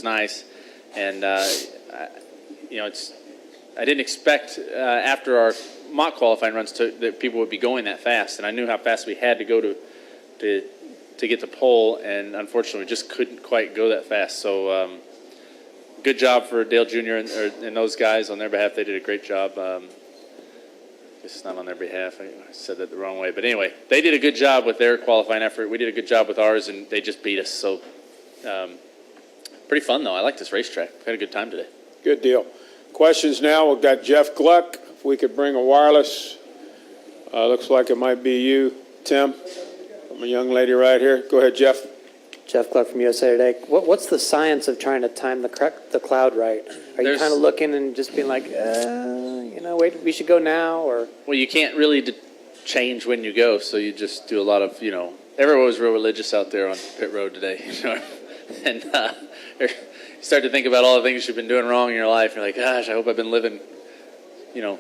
nice. And, you know, I didn't expect after our mock qualifying runs that people would be going that fast. And I knew how fast we had to go to get the pole, and unfortunately we just couldn't quite go that fast. So good job for Dale Jr. and those guys on their behalf. They did a great job. It's not on their behalf. I said that the wrong way. But anyway, they did a good job with their qualifying effort. We did a good job with ours, and they just beat us. So pretty fun, though. I like this racetrack. We had a good time today. Good deal. Questions now. We've got Jeff Gluck. If we could bring a wireless. Looks like it might be you, Tim. I'm a young lady right here. Go ahead, Jeff. Jeff Gluck from USA Today. What's the science of trying to time the cloud right? Are you kind of looking and just being like, you know, wait, we should go now? Or well, you can't really change when you go, so you just do a lot of, you know, everyone was real religious out there on pit road today, you know, and you start to think about all the things you've been doing wrong in your life. You're like, gosh, I hope I've been living, you know,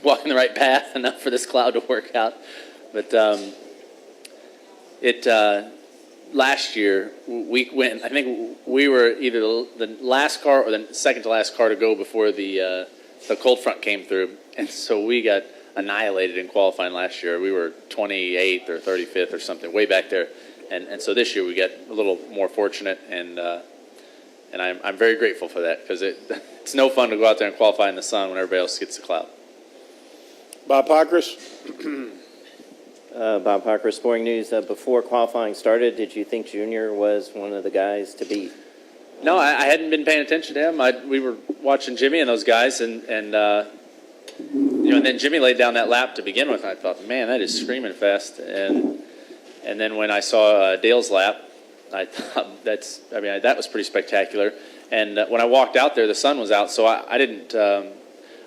walking the right path enough for this cloud to work out. But last year we went. I think we were either the last car or the second to last car to go before the cold front came through, and so we got annihilated in qualifying last year. We were 28th or 35th or something, way back there, and so this year we got a little more fortunate, and I'm very grateful for that, because it's no fun to go out there and qualify in the sun when everybody else gets the cloud. Bob Pockris. Bob Parker, Sporting News. Before qualifying started, did you think Junior was one of the guys to beat? No, I hadn't been paying attention to him. We were watching Jimmy and those guys, and you know, and then Jimmy laid down that lap to begin with. And I thought, man, that is screaming fast. And then when I saw Dale's lap, I thought that was pretty spectacular. And when I walked out there, the sun was out, so I didn't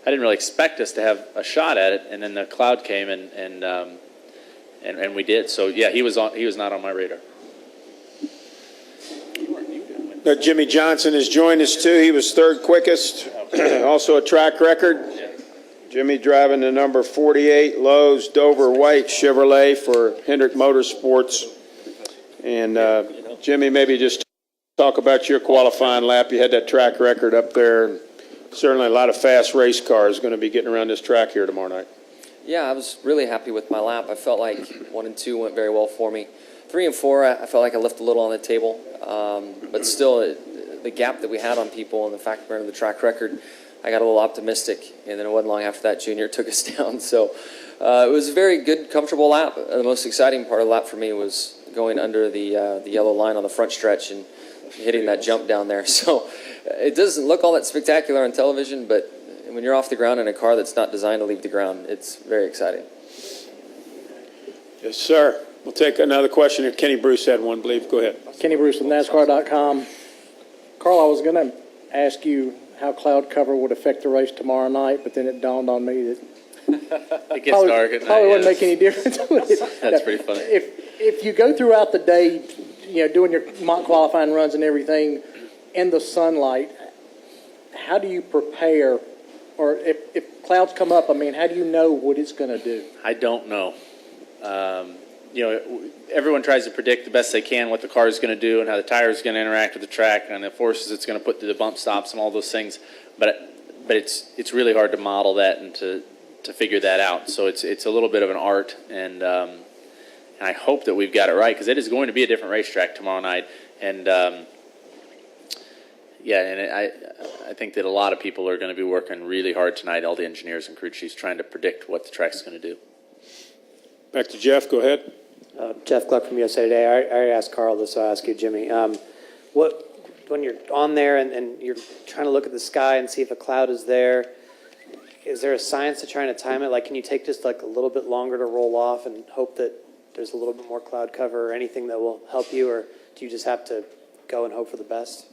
really expect us to have a shot at it. And then the cloud came, and we did. So yeah, he was not on my radar. Jimmy Johnson has joined us too. He was third quickest. Also a track record. Yeah. Jimmy driving the number 48 Lowe's Dover White Chevrolet for Hendrick Motorsports. And Jimmy, maybe just talk about your qualifying lap. You had that track record up there. Certainly a lot of fast race cars going to be getting around this track here tomorrow night. Yeah, I was really happy with my lap. I felt like 1 and 2 went very well for me. 3 and 4, I felt like I left a little on the table. But still, the gap that we had on people and the fact that we're in the track record, I got a little optimistic. And then it wasn't long after that Junior took us down. So it was a very good, comfortable lap. The most exciting part of the lap for me was going under the yellow line on the front stretch and hitting that jump down there. So it doesn't look all that spectacular on television, but when you're off the ground in a car that's not designed to leave the ground, it's very exciting. Yes, sir. We'll take another question here. Kenny Bruce had one, I believe. Go ahead. Kenny Bruce with NASCAR.com. Carl, I was going to ask you how cloud cover would affect the race tomorrow night, but then it dawned on me that It gets dark at night. Probably wouldn't make any difference. That's pretty funny. If you go throughout the day, you know, doing your mock qualifying runs and everything in the sunlight, how do you prepare? Or if clouds come up, I mean, how do you know what it's going to do? I don't know. You know, everyone tries to predict the best they can what the car is going to do and how the tire is going to interact with the track and the forces it's going to put through the bump stops and all those things. But it's really hard to model that and to figure that out. So it's a little bit of an art, and I hope that we've got it right, because it is going to be a different racetrack tomorrow night. And yeah, and I think that a lot of people are going to be working really hard tonight, all the engineers and crew chiefs, trying to predict what the track's going to do. Back to Jeff. Go ahead. Jeff Gluck from USA Today. I already asked Carl this, so I'll ask you, Jimmy. When you're on there and you're trying to look at the sky and see if a cloud is there, is there a science to trying to time it? Like, can you take just like a little bit longer to roll off and hope that there's a little bit more cloud cover or anything that will help you, or do you just have to go and hope for the best?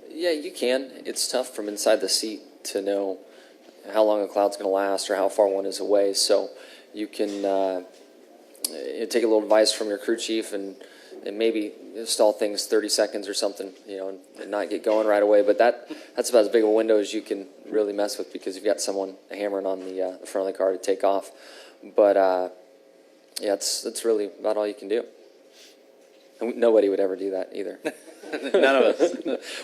Yeah, you can. It's tough from inside the seat to know how long a cloud's going to last or how far one is away. So you can take a little advice from your crew chief and maybe stall things 30 seconds or something, you know, and not get going right away. But that's about as big of a window as you can really mess with, because you've got someone hammering on the front of the car to take off. But yeah, that's really about all you can do. And nobody would ever do that either. None of us.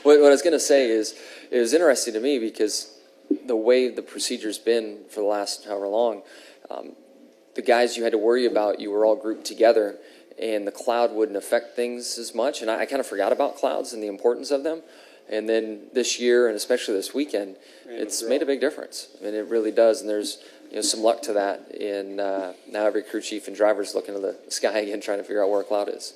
What I was going to say is, it was interesting to me because the way the procedure's been for the last however long, the guys you had to worry about, you were all grouped together, and the cloud wouldn't affect things as much. And I kind of forgot about clouds and the importance of them. And then this year, and especially this weekend, it's made a big difference. I mean, it really does. And there's some luck to that. And now every crew chief and driver is looking to the sky again, trying to figure out where a cloud is.